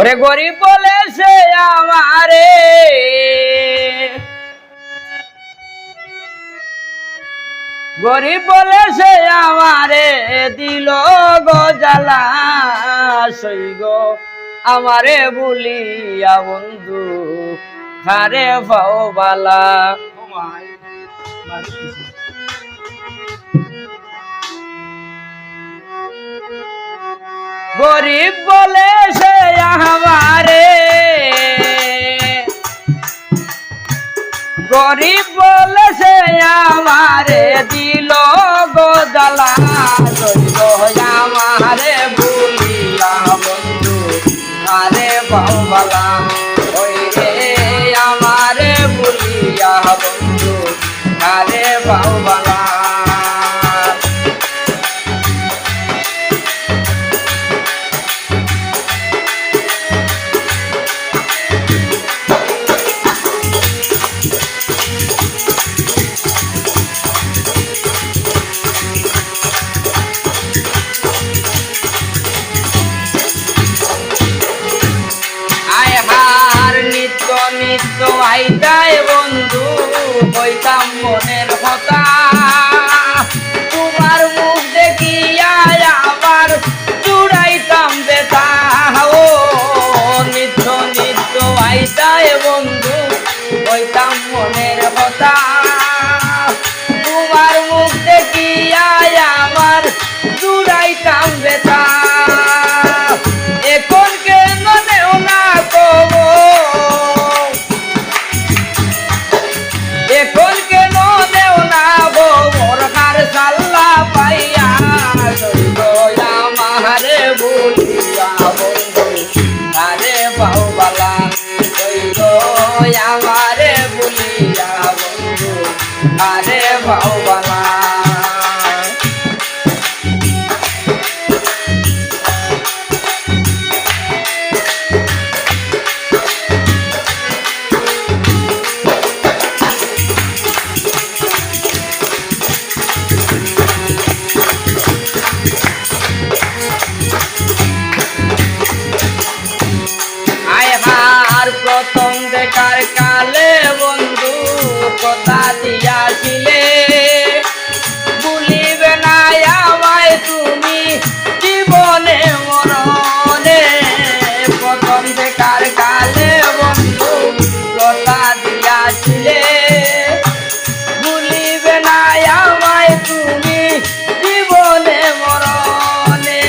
ওরে গরিব বলে সে আমারে গরিব বলে সে আমারে দিল গো জ্বালা সইগ আমারে বলিয়া বন্ধু খারে পাও বালা গরিব বলে সে আমারে গরিব বলে সে আমারে দিল গো জ্বালা আমারে বলিয়া বন্ধু আরে বাউবালা ওই রে আমারে বলিয়া বন্ধু আরে বাউবালা নিত্য আইতায় বন্ধু কইতাম মনের কথা তোমার মুখ দেখিয়া আবার জুড়াইতাম বেতা ও নিত্য নিত্য আইতায় বন্ধু কইতাম মনের কথা তোমার মুখ দেখিয়া আবার জুড়াইতাম বেতা এখন কেন নেও না কব এখন কেন দেও না বর কার সাল্লা পাইয়া আমারে বলিয়া বন্ধু আরে বাউবালা আমারে বলিয়া বন্ধু আরে বাউবালা প্রথম দেখার কালে বন্ধু কথা দিয়াছিলে ভুলিবে না আমায় তুমি জীবনে মরণে প্রথম দেখার কালে বন্ধু কথা দিয়াছিলে ভুলিবে না আমায় তুমি জীবনে মরণে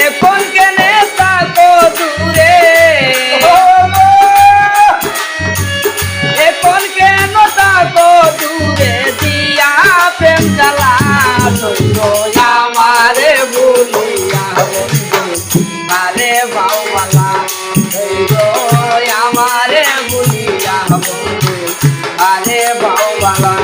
এখন কেনে থাকো দূরে দূরে দিয়া প্রেম জ্বালা আমারে বলিয়া বন্ধু আরে বাউবালা আমারে বলিয়া বন্ধু আরে বাউবালা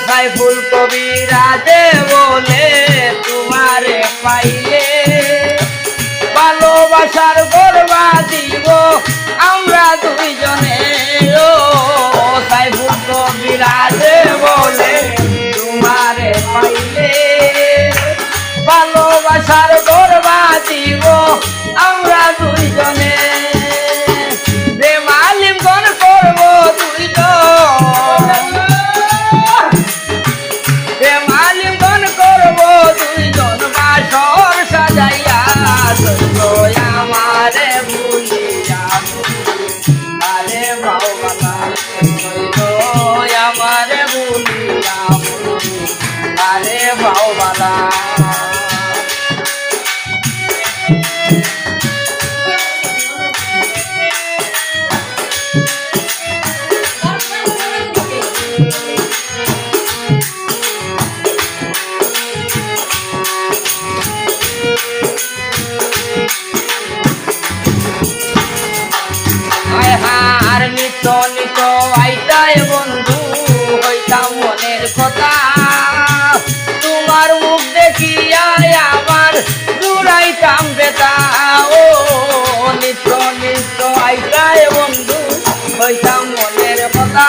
সাইফুল কবিরাজে বলে তোমারে পাইলে ভালোবাসার গর্বা দিব আমরা দুইজনে ও সাইফুল কবিরাজে বলে তোমারে পাইলে ভালোবাসার গর্বা দিব আমরা দুইজনে প্রেমালিঙ্গন করবো দুইজন প্রেমালিঙ্গন করবো দুইজন বাসর সাজাইয়া আমারে ভুলিয়া আরে বাউবালা আমারে ভুলিয়া আরে বাউবালা আর নিত নিত আইতায় বন্ধু হইতাম মনের কথা কথা তোমার মুখ দেখিয়া আমার জুড়াইতাম বেতা ও নিত্য নিত্য আইসায় বন্ধু হইতাম মনের কথা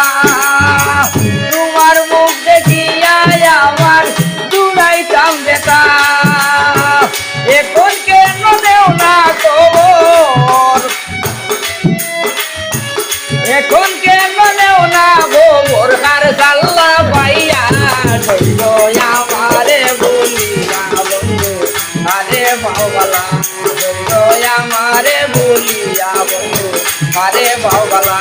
তোমার মুখ দেখিয়া আমার জুড়াইতাম বেতা এখন কেন দেও না খবর এখন কেন দেও না গোবর কার সাল্লা পাইয়া ধৈর্য আমারে বলিয়া বন্ধু আরে বাউবালা ধৈর্য আমারে বলিয়া বন্ধু আরে বাউবালা